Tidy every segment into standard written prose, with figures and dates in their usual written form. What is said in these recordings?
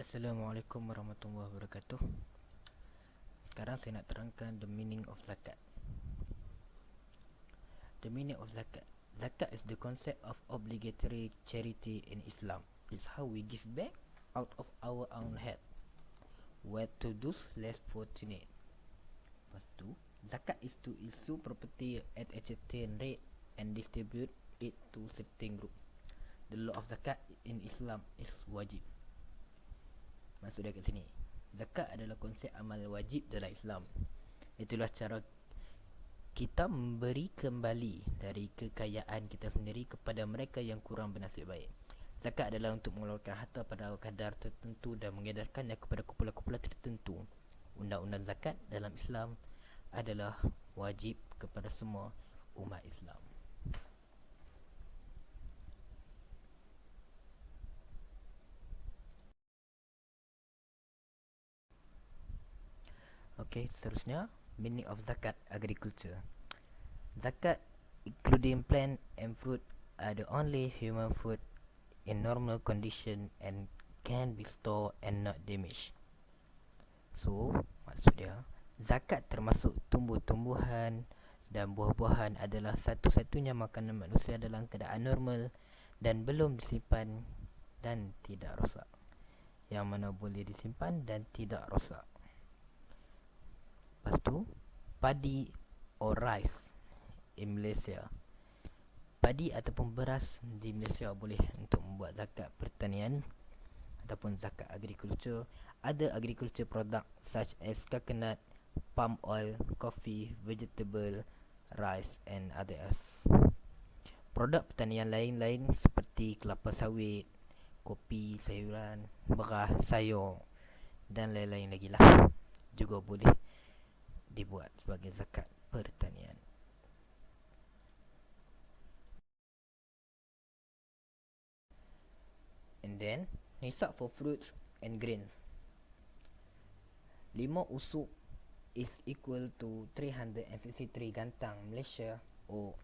Assalamualaikum warahmatullahi wabarakatuh. Sekarang saya nak terangkan the meaning of zakat. The meaning of zakat. Zakat is the concept of obligatory charity in Islam. It's how we give back out of our own head, where to those less fortunate. Lepas tu, zakat is to issue property at a certain rate and distribute it to certain group. The law of zakat in Islam is wajib. Maksud dia kat sini, zakat adalah konsep amal wajib dalam Islam. Itulah cara kita memberi kembali dari kekayaan kita sendiri kepada mereka yang kurang bernasib baik. Zakat adalah untuk mengeluarkan harta pada kadar tertentu dan mengedarkannya kepada kumpulan-kumpulan tertentu. Undang-undang zakat dalam Islam adalah wajib kepada semua umat Islam. Okey, seterusnya meaning of zakat agriculture. Zakat including plant and fruit are the only human food in normal condition and can be stored and not damaged. So, maksud dia, zakat termasuk tumbuh-tumbuhan dan buah-buahan adalah satu-satunya makanan manusia dalam keadaan normal dan belum disimpan dan tidak rosak. Yang mana boleh disimpan dan tidak rosak. Lepas tu, padi or rice in Malaysia. Padi ataupun beras di Malaysia boleh untuk membuat zakat pertanian ataupun zakat agriculture. Other agriculture product such as coconut, palm oil, coffee, vegetable, rice and others. Produk pertanian lain-lain seperti kelapa sawit, kopi, sayuran, beras, sayur dan lain-lain lagi lah juga boleh dibuat sebagai zakat pertanian. And then, nisab for fruits and grains. 5 usuk is equal to 363 gantang Malaysia or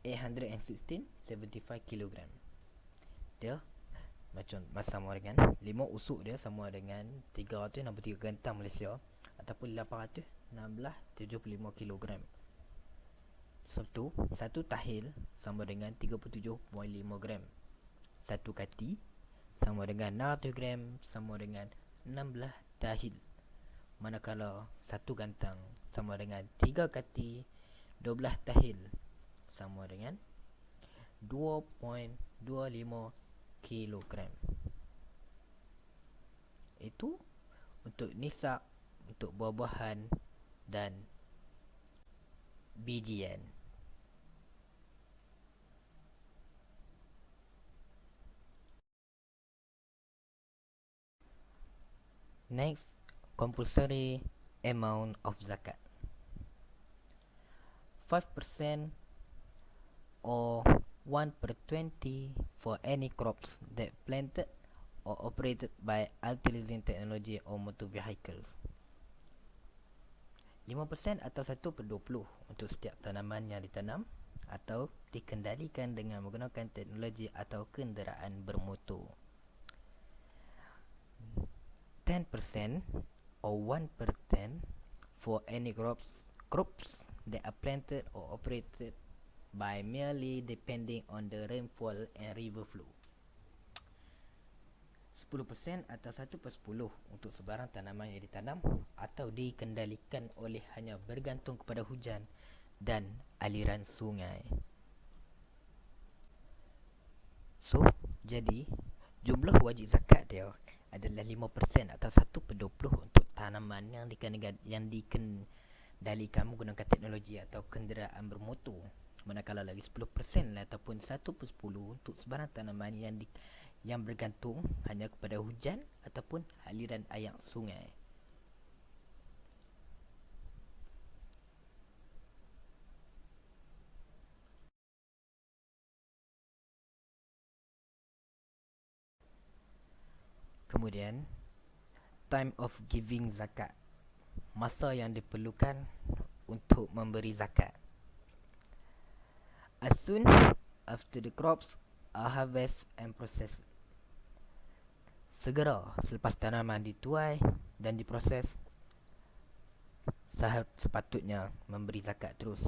816.75 kg. Dia macam sama dengan 5 usuk dia sama dengan 363 gantang Malaysia ataupun 816.75 kg. Satu tahil sama dengan 37.5 gram. Satu kati sama dengan 600 gram sama dengan 16 tahil. Manakala satu gantang sama dengan 3 kati 12 tahil sama dengan 2.25 kilogram. Itu untuk nisab untuk buah-buahan dan bijian. Next, compulsory amount of zakat. 5% or 1/20 for any crops that planted or operated by utilizing technology or motor vehicles. 5% atau 1/20 untuk setiap tanaman yang ditanam atau dikendalikan dengan menggunakan teknologi atau kenderaan bermotor. 10% or 1% for any crops that are planted or operated by merely depending on the rainfall and river flow. 10% atau 1/10 untuk sebarang tanaman yang ditanam atau dikendalikan oleh hanya bergantung kepada hujan dan aliran sungai. So, jadi jumlah wajib zakat dia adalah 5% atau 1/20 untuk tanaman yang dikendalikan menggunakan teknologi atau kenderaan bermotor. Manakala lagi 10% lah ataupun 1/10 untuk sebarang tanaman yang bergantung hanya kepada hujan ataupun aliran air sungai. Kemudian, time of giving zakat. Masa yang diperlukan untuk memberi zakat. As soon after the crops are harvested and processed. Segera selepas tanaman dituai dan diproses, sepatutnya memberi zakat terus.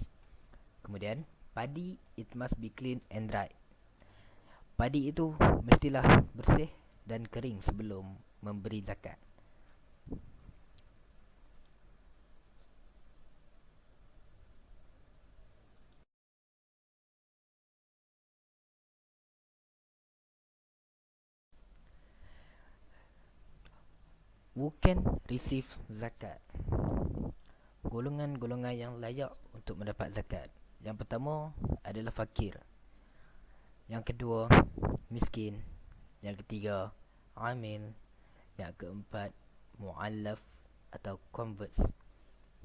Kemudian, padi, it must be clean and dry. Padi itu mestilah bersih dan kering sebelum memberi zakat. Who can receive zakat? Golongan-golongan yang layak untuk mendapat zakat. Yang pertama adalah fakir. Yang kedua, miskin. Yang ketiga, amil. Yang keempat, mu'allaf atau converts.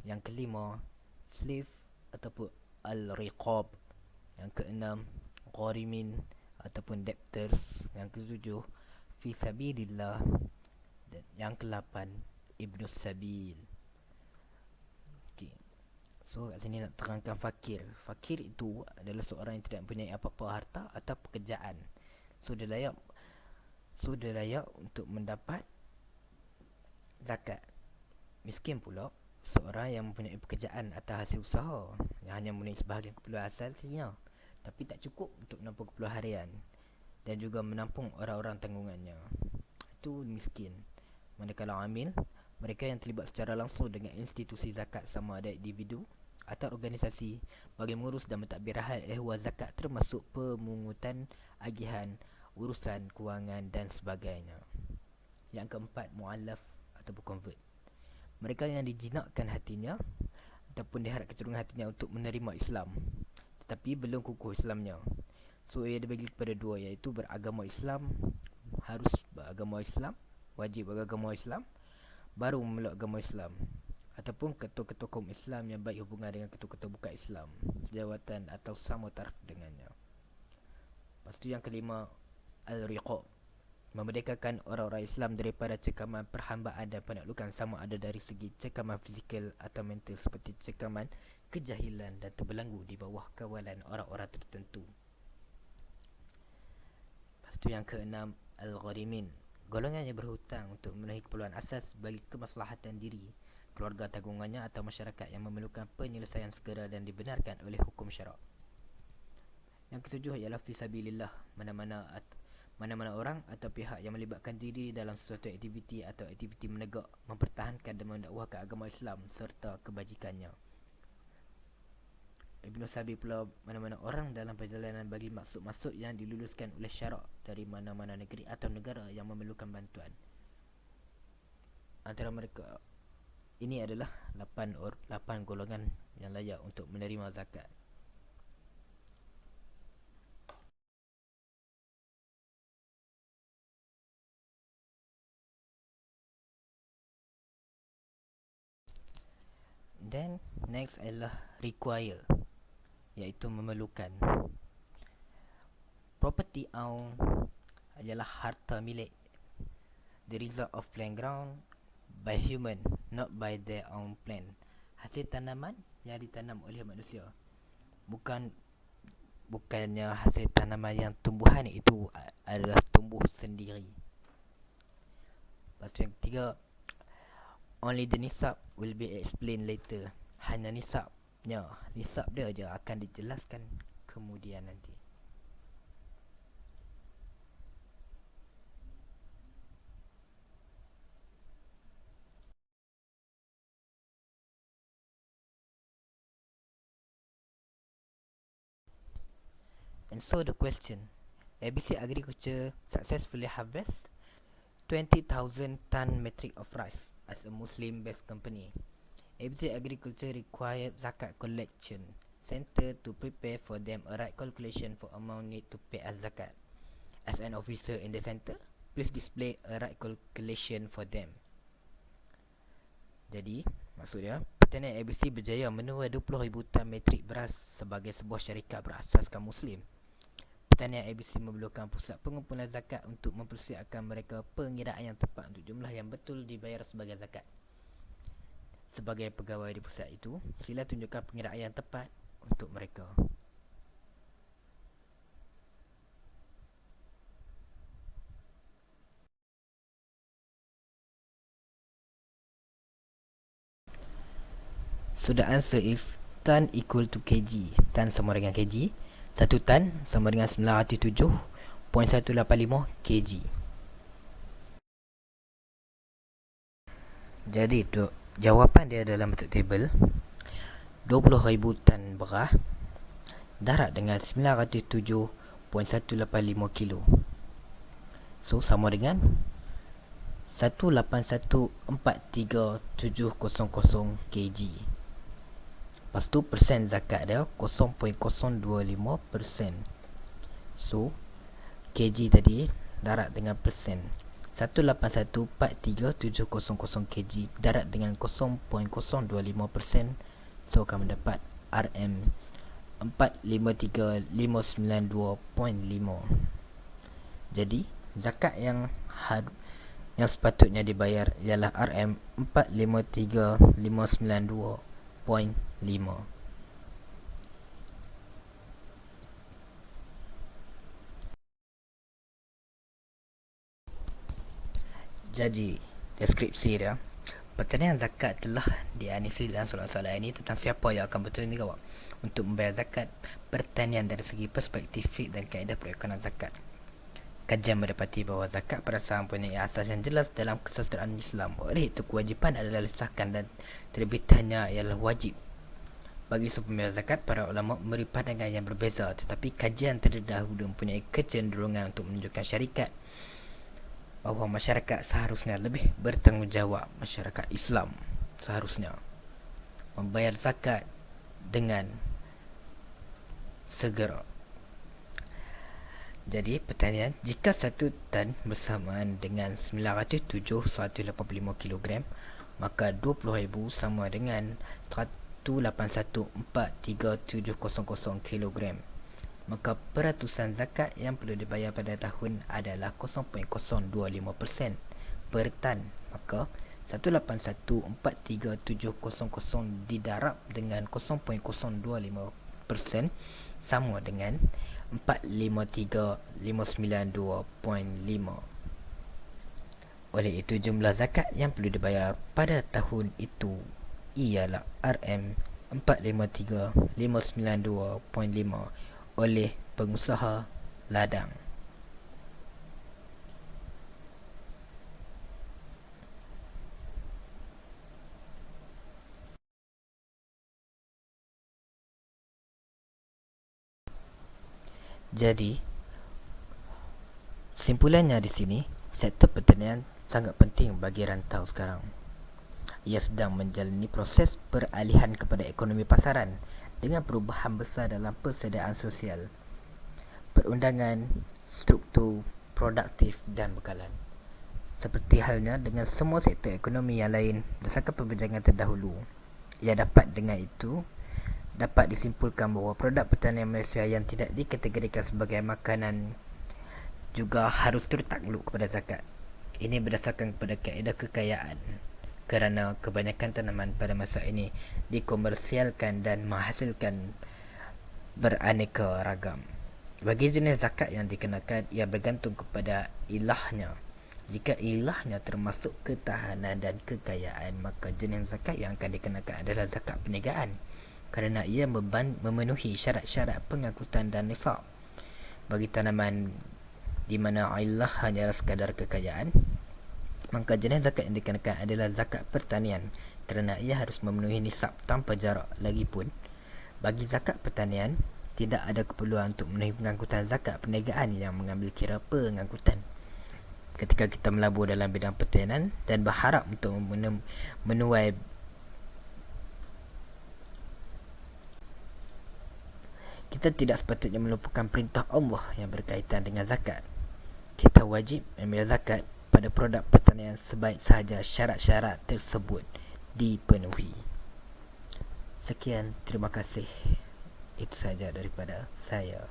Yang kelima, slave ataupun al-riqab. Yang keenam, gharimin ataupun debtors. Yang ketujuh, fi sabilillah. Dan yang ke-8, ibnu sabil. Okay. So kat sini nak terangkan fakir. Fakir itu adalah seorang yang tidak mempunyai apa-apa harta atau pekerjaan. So dia layak untuk mendapat zakat. Miskin pula seorang yang mempunyai pekerjaan atau hasil usaha yang hanya memenuhi sebahagian keperluan asal sahaja, tapi tak cukup untuk menampung keperluan harian dan juga menampung orang-orang tanggungannya. Itu miskin. Manakala amil, mereka yang terlibat secara langsung dengan institusi zakat, sama ada individu atau organisasi, bagi mengurus dan mentadbir hal ehwal zakat, termasuk pemungutan agihan, urusan kewangan dan sebagainya. Yang keempat, mu'allaf ataupun convert. Mereka yang dijinakkan hatinya ataupun diharap kecenderungan hatinya untuk menerima Islam, tetapi belum kukuh Islamnya. So ia dibagi kepada dua, iaitu beragama Islam, harus beragama Islam, wajib beragama Islam, baru memeluk agama Islam, ataupun ketua-ketua kaum Islam yang baik hubungan dengan ketua-ketua bukan Islam, sejawatan atau sama taraf dengannya. Lepas tu yang kelima, al-riqab, memerdekakan orang-orang Islam daripada cekaman perhambaan dan penaklukan, sama ada dari segi cekaman fizikal atau mental, seperti cekaman kejahilan dan terbelenggu di bawah kawalan orang-orang tertentu. Lepas tu yang keenam, al-gharimin, golongan yang berhutang untuk memenuhi keperluan asas bagi kemaslahatan diri, keluarga tanggungannya atau masyarakat yang memerlukan penyelesaian segera dan dibenarkan oleh hukum syarak. Yang ketujuh ialah fisabilillah, mana-mana orang atau pihak yang melibatkan diri dalam sesuatu aktiviti atau aktiviti menegak, mempertahankan dan mendakwahkan agama Islam serta kebajikannya. Ibnu Sabil pula, mana-mana orang dalam perjalanan bagi maksud-maksud yang diluluskan oleh syarak dari mana-mana negeri atau negara yang memerlukan bantuan. Antara mereka ini adalah 8 golongan yang layak untuk menerima zakat. Then next adalah require, iaitu memerlukan. Property owned adalah harta milik, the result of playground by human, not by their own plant. Hasil tanaman yang ditanam oleh manusia, bukannya hasil tanaman yang tumbuhan itu adalah tumbuh sendiri. Lepas tu yang ketiga, only the nisab will be explained later. Hanya nisab dia aja akan dijelaskan kemudian nanti. And so the question, ABC Agriculture successfully harvest 20,000 ton metric of rice as a Muslim-based company. ABC Agriculture required zakat collection center to prepare for them a right calculation for amount need to pay as zakat. As an officer in the center, please display a right calculation for them. Jadi, maksudnya, Pertanian ABC berjaya menuai 20,000 tan metrik beras sebagai sebuah syarikat berasaskan Muslim. Pertanian ABC memerlukan pusat pengumpulan zakat untuk mempersiapkan mereka pengiraan yang tepat untuk jumlah yang betul dibayar sebagai zakat. Sebagai pegawai di pusat itu, sila tunjukkan pengiraan yang tepat untuk mereka. So the answer is tan equal to kg. Tan sama dengan kg. 1 tan sama dengan 907.185 kg. Jadi jawapan dia dalam bentuk table. 20,000 tan beras darat dengan 907.185 kilo. So sama dengan 18143,700 kg. Lepas tu persen zakat dia 0.025%. So kg tadi darat dengan persen 18143,700 kg darat dengan 0.025%. So akan mendapat RM 453592.5. Jadi zakat yang sepatutnya dibayar ialah RM 453592.5. Jadi deskripsi dia, pertanian zakat telah dianisi dalam soalan-soalan ini tentang siapa yang akan bertanggungjawab untuk membayar zakat pertanian dari segi perspektif fiqh dan kaedah perekonomian zakat. Kajian mendapati bahawa zakat pada saham mempunyai asas yang jelas dalam kesusilaan Islam. Oleh itu kewajipan adalah disahkan dan terbitannya ialah wajib. Bagi pembayar zakat, para ulama memberi pandangan yang berbeza, tetapi kajian terdahulu mempunyai kecenderungan untuk menunjukkan syarikat bahawa masyarakat seharusnya lebih bertanggungjawab. Masyarakat Islam seharusnya membayar zakat dengan segera. Jadi pertanyaan, jika 1 tan bersamaan dengan 907.185 kg, maka 20,000 sama dengan 18143,700 kg. Maka peratusan zakat yang perlu dibayar pada tahun adalah 0.025% per tan. Maka 18143,700 didarab dengan 0.025% sama dengan 453592.5. Oleh itu jumlah zakat yang perlu dibayar pada tahun itu ialah RM 453592.5 oleh pengusaha ladang. Jadi simpulannya di sini, sektor pertanian sangat penting bagi rantau sekarang. Ia sedang menjalani proses peralihan kepada ekonomi pasaran dengan perubahan besar dalam persediaan sosial, perundangan, struktur, produktif dan bekalan. Seperti halnya dengan semua sektor ekonomi yang lain berdasarkan perbincangan terdahulu, ia dapat disimpulkan bahawa produk pertanian Malaysia yang tidak dikategorikan sebagai makanan juga harus turut takluk kepada zakat. Ini berdasarkan kepada kaedah kekayaan, kerana kebanyakan tanaman pada masa ini dikomersialkan dan menghasilkan beraneka ragam. Bagi jenis zakat yang dikenakan, ia bergantung kepada ilahnya. Jika ilahnya termasuk ketahanan dan kekayaan, maka jenis zakat yang akan dikenakan adalah zakat perniagaan, kerana ia memenuhi syarat-syarat pengangkutan dan nisab. Bagi tanaman di mana ilah hanyalah sekadar kekayaan, maka jenis zakat yang dikenakan adalah zakat pertanian, kerana ia harus memenuhi nisab tanpa jarak. Lagipun, bagi zakat pertanian, tidak ada keperluan untuk memenuhi pengangkutan zakat perniagaan yang mengambil kira pengangkutan. Ketika kita melabur dalam bidang pertanian dan berharap untuk menuai kita tidak sepatutnya melupakan perintah Allah yang berkaitan dengan zakat. Kita wajib membayar zakat pada produk pertanian sebaik sahaja syarat-syarat tersebut dipenuhi. Sekian, terima kasih. Itu sahaja daripada saya.